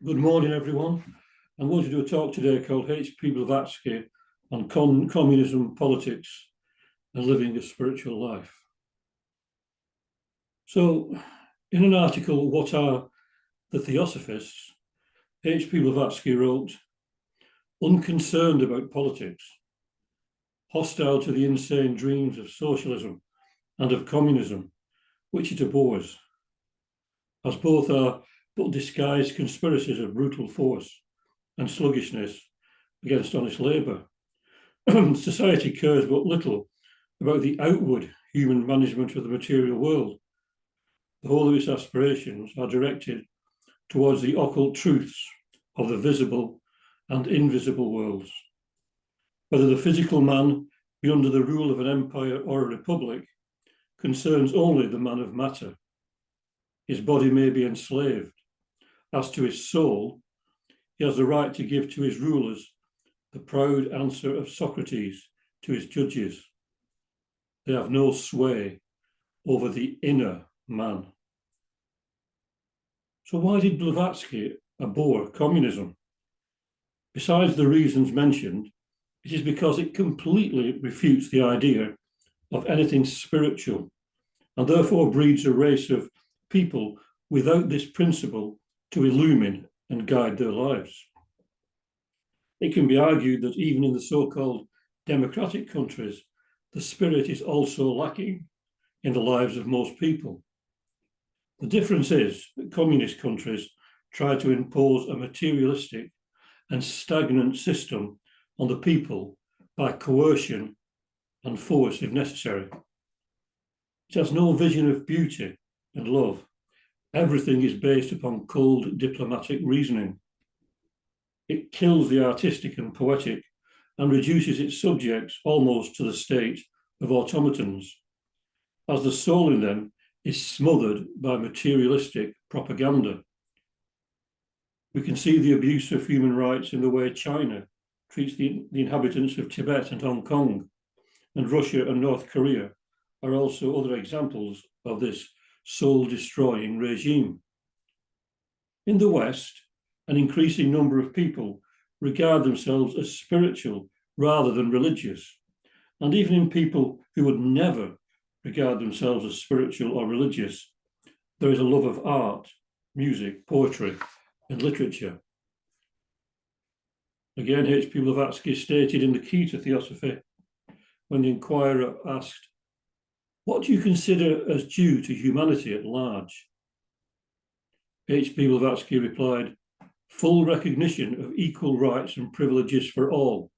Good morning, everyone. I'm going to do a talk today called HP Blavatsky on communism, politics, and living a spiritual life. So, in an article, What Are the Theosophists? HP Blavatsky wrote, unconcerned about politics, hostile to the insane dreams of socialism and of communism, which it abhors, as both are but disguised conspiracies of brutal force and sluggishness against honest labour. Society cares but little about the outward human management of the material world. The whole of its aspirations are directed towards the occult truths of the visible and invisible worlds. Whether the physical man be under the rule of an empire or a republic concerns only the man of matter. His body may be enslaved. As to his soul, he has the right to give to his rulers the proud answer of Socrates to his judges. They have no sway over the inner man. So why did Blavatsky abhor communism? Besides the reasons mentioned, it is because it completely refutes the idea of anything spiritual and therefore breeds a race of people without this principle to illumine and guide their lives. It can be argued that even in the so-called democratic countries, the spirit is also lacking in the lives of most people. The difference is that communist countries try to impose a materialistic and stagnant system on the people by coercion and force if necessary. It has no vision of beauty and love. Everything is based upon cold diplomatic reasoning. It kills the artistic and poetic and reduces its subjects almost to the state of automatons, as the soul in them is smothered by materialistic propaganda. We can see the abuse of human rights in the way China treats the inhabitants of Tibet and Hong Kong, and Russia and North Korea are also other examples of this soul-destroying regime. In the West, an increasing number of people regard themselves as spiritual rather than religious, and even in people who would never regard themselves as spiritual or religious, there is a love of art, music, poetry, and literature. Again, H.P. Blavatsky stated in The Key to Theosophy, when the inquirer asked, "What do you consider as due to humanity at large?" H.P. Blavatsky replied, "Full recognition of equal rights and privileges for all,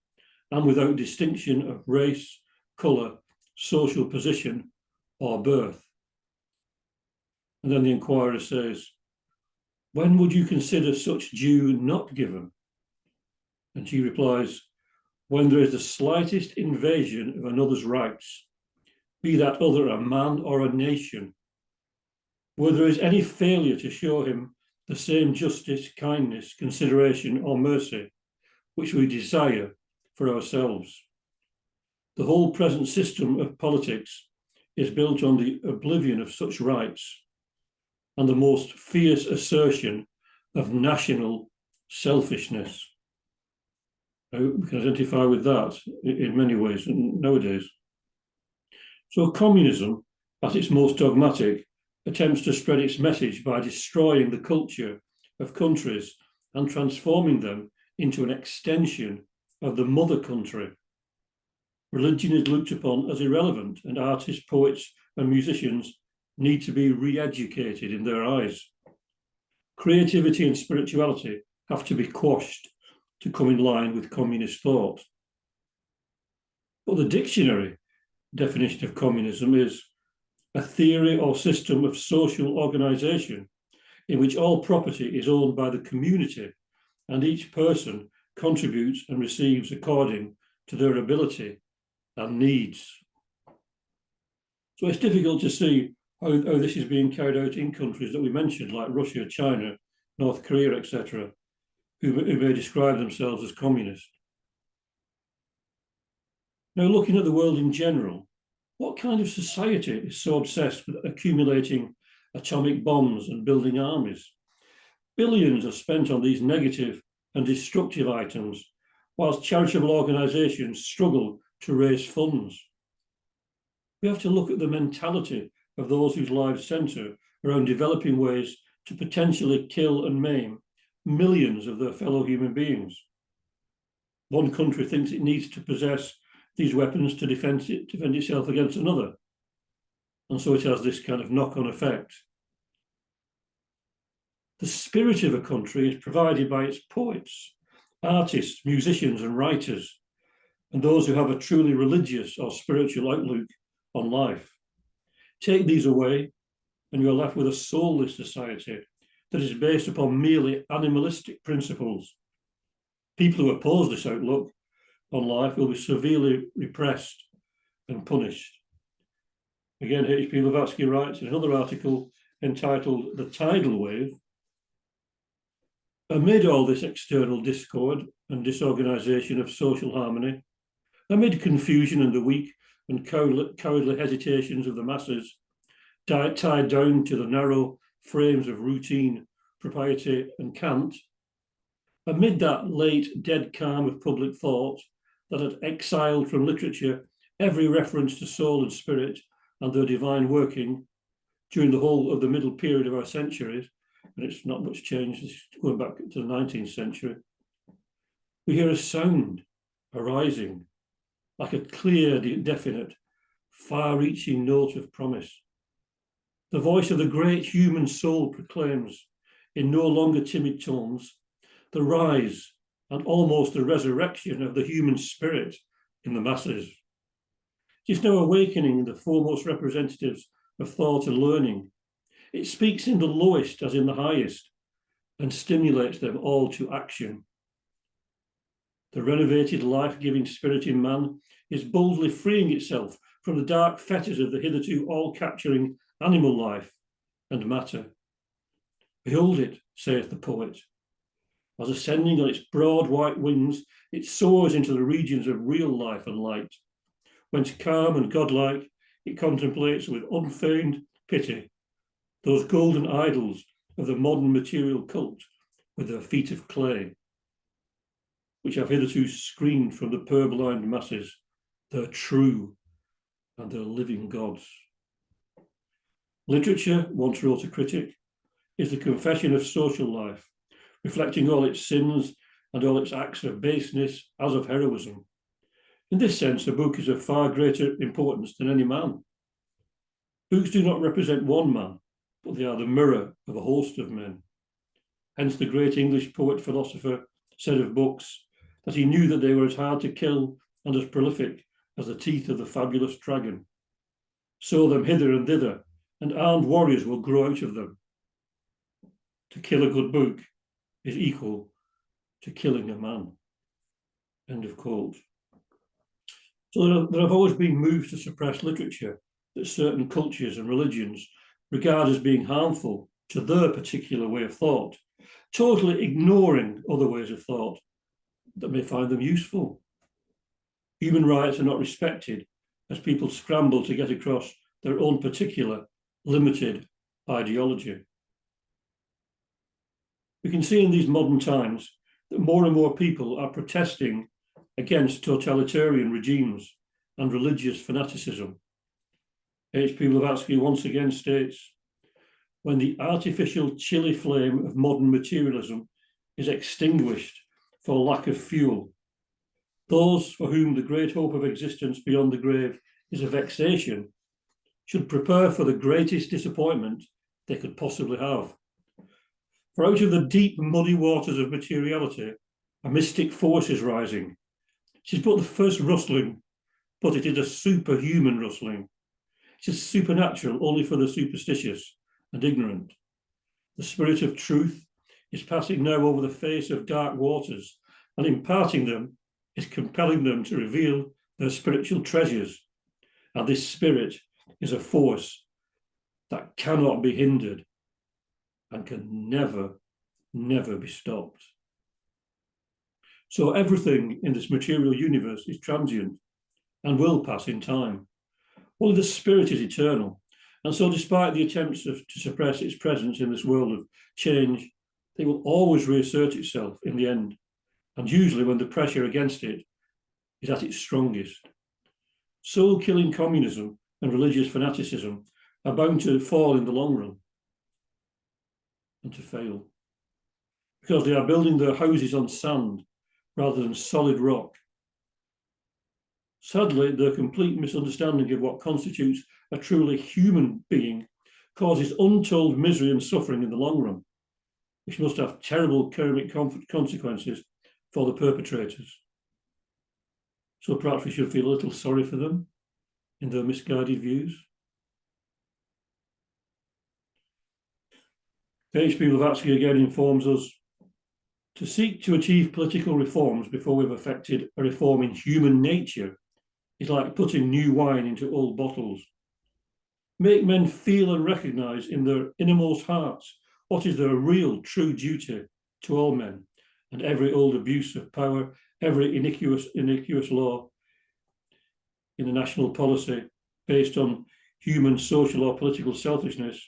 and without distinction of race, colour, social position, or birth." And then the inquirer says, "When would you consider such due not given?" And she replies, "When there is the slightest invasion of another's rights, be that other a man or a nation, where there is any failure to show him the same justice, kindness, consideration, or mercy which we desire for ourselves. The whole present system of politics is built on the oblivion of such rights and the most fierce assertion of national selfishness." We can identify with that in many ways nowadays. So communism, at its most dogmatic, attempts to spread its message by destroying the culture of countries and transforming them into an extension of the mother country. Religion is looked upon as irrelevant, and artists, poets, and musicians need to be re-educated in their eyes. Creativity and spirituality have to be quashed to come in line with communist thought. But the dictionary definition of communism is a theory or system of social organization in which all property is owned by the community and each person contributes and receives according to their ability and needs. So it's difficult to see how this is being carried out in countries that we mentioned, like Russia, China, North Korea, etc., who may describe themselves as communist. Now, looking at the world in general, what kind of society is so obsessed with accumulating atomic bombs and building armies? Billions are spent on these negative and destructive items, whilst charitable organisations struggle to raise funds. We have to look at the mentality of those whose lives centre around developing ways to potentially kill and maim millions of their fellow human beings. One country thinks it needs to possess these weapons to defend itself against another. And so it has this kind of knock-on effect. The spirit of a country is provided by its poets, artists, musicians, and writers, and those who have a truly religious or spiritual outlook on life. Take these away, and you're left with a soulless society that is based upon merely animalistic principles. People who oppose this outlook on life will be severely repressed and punished. Again, HP Blavatsky writes in another article entitled "The Tidal Wave," amid all this external discord and disorganisation of social harmony, amid confusion and the weak and cowardly hesitations of the masses, tied down to the narrow frames of routine, propriety, and cant, amid that late dead calm of public thought that had exiled from literature every reference to soul and spirit and their divine working during the whole of the middle period of our centuries, and it's not much change, it's going back to the 19th century, we hear a sound arising like a clear, definite, far-reaching note of promise. The voice of the great human soul proclaims, in no longer timid tones, the rise and almost the resurrection of the human spirit in the masses. It is now awakening the foremost representatives of thought and learning. It speaks in the lowest as in the highest and stimulates them all to action. The renovated life-giving spirit in man is boldly freeing itself from the dark fetters of the hitherto all-capturing animal life and matter. Behold it, saith the poet, as ascending on its broad white wings, it soars into the regions of real life and light, whence calm and godlike it contemplates with unfeigned pity those golden idols of the modern material cult with their feet of clay, which have hitherto screened from the purblind masses their true and their living gods. Literature, once wrote a critic, is the confession of social life, reflecting all its sins and all its acts of baseness as of heroism. In this sense, a book is of far greater importance than any man. Books do not represent one man, but they are the mirror of a host of men. Hence the great English poet-philosopher said of books that he knew that they were as hard to kill and as prolific as the teeth of the fabulous dragon. Sow them hither and thither, and armed warriors will grow out of them. To kill a good book is equal to killing a man. End of quote. So there have always been moves to suppress literature that certain cultures and religions regard as being harmful to their particular way of thought, totally ignoring other ways of thought that may find them useful. Human rights are not respected as people scramble to get across their own particular limited ideology. We can see in these modern times that more and more people are protesting against totalitarian regimes and religious fanaticism. HP Blavatsky once again states, when the artificial chilly flame of modern materialism is extinguished for lack of fuel, those for whom the great hope of existence beyond the grave is a vexation should prepare for the greatest disappointment they could possibly have. For out of the deep, muddy waters of materiality, a mystic force is rising. It is but the first rustling, but it is a superhuman rustling. It is supernatural only for the superstitious and ignorant. The spirit of truth is passing now over the face of dark waters, and imparting them is compelling them to reveal their spiritual treasures. And this spirit is a force that cannot be hindered and can never, never be stopped. So everything in this material universe is transient and will pass in time. Only the spirit is eternal. And so despite the attempts to suppress its presence in this world of change, It will always reassert itself in the end, and usually when the pressure against it is at its strongest. Soul-killing communism and religious fanaticism are bound to fall in the long run and to fail, because they are building their houses on sand rather than solid rock. Sadly, their complete misunderstanding of what constitutes a truly human being causes untold misery and suffering in the long run, which must have terrible karmic consequences for the perpetrators. So perhaps we should feel a little sorry for them in their misguided views. HP Blavatsky again informs us to seek to achieve political reforms before we've effected a reform in human nature is like putting new wine into old bottles. Make men feel and recognise in their innermost hearts what is their real, true duty to all men, and every old abuse of power, every iniquitous law in the national policy based on human, social or political selfishness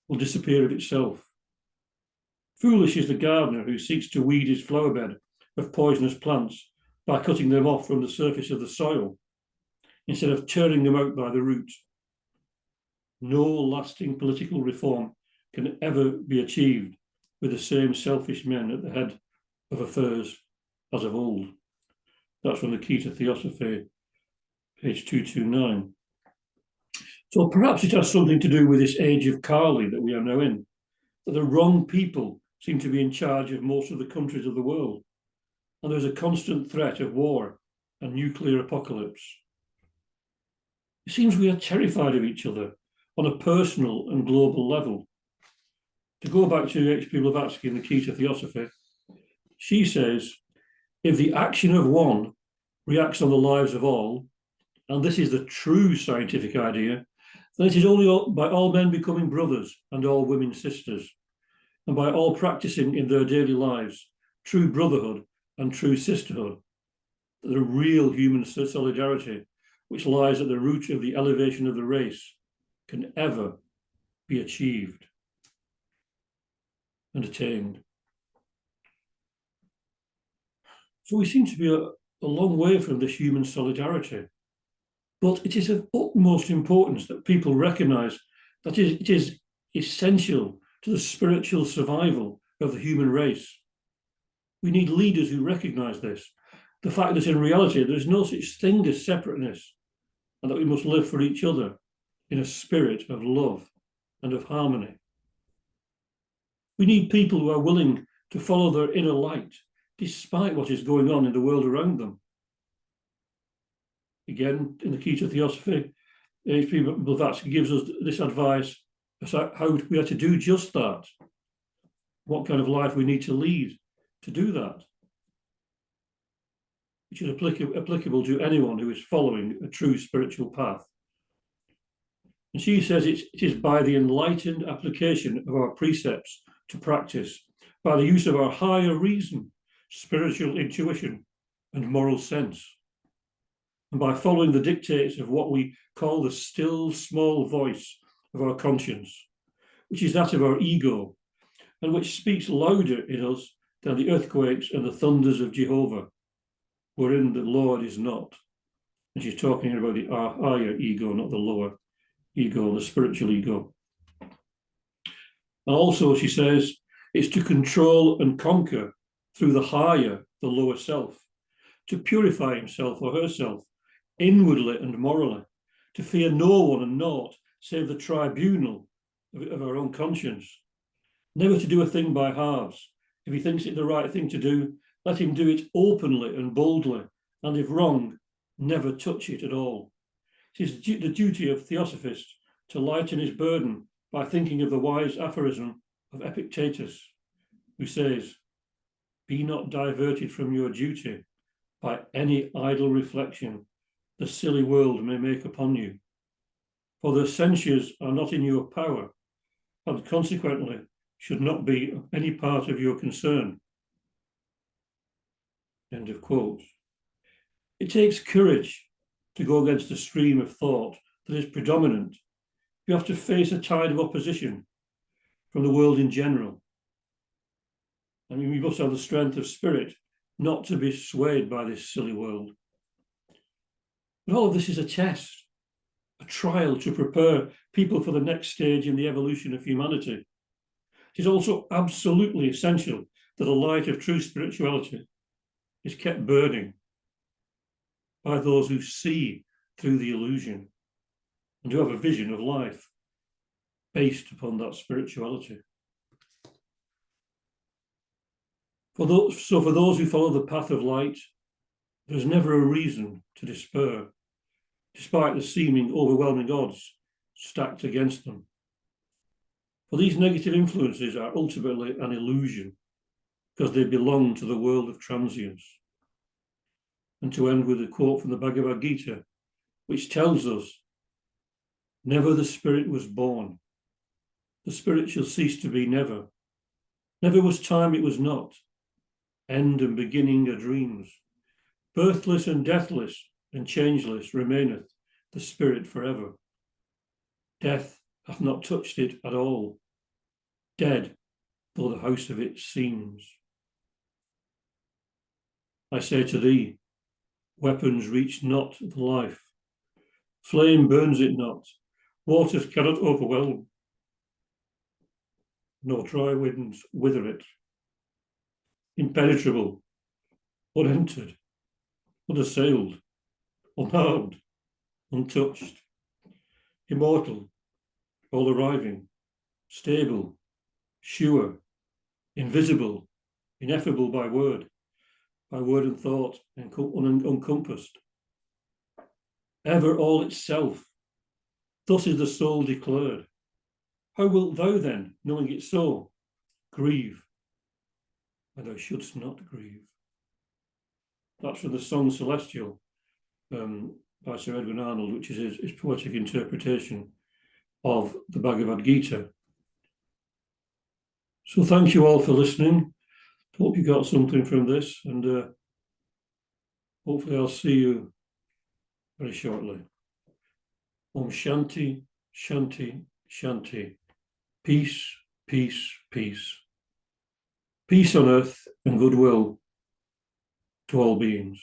will disappear of itself. Foolish is the gardener who seeks to weed his flower bed of poisonous plants by cutting them off from the surface of the soil, instead of turning them out by the root. No lasting political reform can ever be achieved with the same selfish men at the head of affairs as of old. That's from the Key to Theosophy, page 229. So perhaps it has something to do with this age of Kali that we are now in, that the wrong people seem to be in charge of most of the countries of the world, and there's a constant threat of war and nuclear apocalypse. It seems we are terrified of each other on a personal and global level. To go back to HP Blavatsky in the Key to Theosophy, she says, if the action of one reacts on the lives of all, and this is the true scientific idea, then it is only by all men becoming brothers and all women sisters, and by all practicing in their daily lives true brotherhood and true sisterhood, that the real human solidarity, which lies at the root of the elevation of the race, can ever be achieved and attained. So we seem to be a long way from this human solidarity, but it is of utmost importance that people recognise that it is essential to the spiritual survival of the human race. We need leaders who recognise this, the fact that in reality there is no such thing as separateness, and that we must live for each other in a spirit of love and of harmony. We need people who are willing to follow their inner light, despite what is going on in the world around them. Again, in the Key to Theosophy, HP Blavatsky gives us this advice as how we are to do just that, what kind of life we need to lead to do that, which is applicable to anyone who is following a true spiritual path. And she says it is by the enlightened application of our precepts to practice, by the use of our higher reason, spiritual intuition, and moral sense, and by following the dictates of what we call the still small voice of our conscience, which is that of our ego, and which speaks louder in us than the earthquakes and the thunders of Jehovah, wherein the Lord is not. And she's talking about the higher ego, not the lower ego, the spiritual ego. And also, she says, it's to control and conquer through the higher, the lower self, to purify himself or herself inwardly and morally, to fear no one and naught save the tribunal of our own conscience, never to do a thing by halves. If he thinks it the right thing to do, let him do it openly and boldly, and if wrong, never touch it at all. It is the duty of Theosophists to lighten his burden by thinking of the wise aphorism of Epictetus, who says, "Be not diverted from your duty by any idle reflection the silly world may make upon you, for their censures are not in your power, and consequently should not be any part of your concern." End of quote. It takes courage to go against the stream of thought that is predominant. You have to face a tide of opposition from the world in general, I mean, we must have the strength of spirit not to be swayed by this silly world. But all of this is a test, a trial to prepare people for the next stage in the evolution of humanity. It is also absolutely essential that the light of true spirituality is kept burning by those who see through the illusion and who have a vision of life based upon that spirituality. For those who follow the path of light, there's never a reason to despair, despite the seeming overwhelming odds stacked against them. For these negative influences are ultimately an illusion, because they belong to the world of transience. And to end with a quote from the Bhagavad Gita, which tells us, "Never the spirit was born. The spirit shall cease to be never. Never was time it was not. End and beginning are dreams. Birthless and deathless and changeless remaineth the spirit forever. Death hath not touched it at all. Dead though the house of it seems. I say to thee, weapons reach not the life. Flame burns it not. Waters cannot overwhelm, nor dry winds wither it. Impenetrable, unentered, unassailed, unharmed, untouched, immortal, all arriving, stable, sure, invisible, ineffable by word and thought, uncompassed, ever all itself. Thus is the soul declared. How wilt thou then, knowing it so, grieve when thou shouldst not grieve?" That's from the song Celestial by Sir Edwin Arnold, which is his poetic interpretation of the Bhagavad Gita. So thank you all for listening. Hope you got something from this, and hopefully I'll see you very shortly. Om Shanti, Shanti, Shanti. Peace, peace, peace. Peace on earth and goodwill to all beings.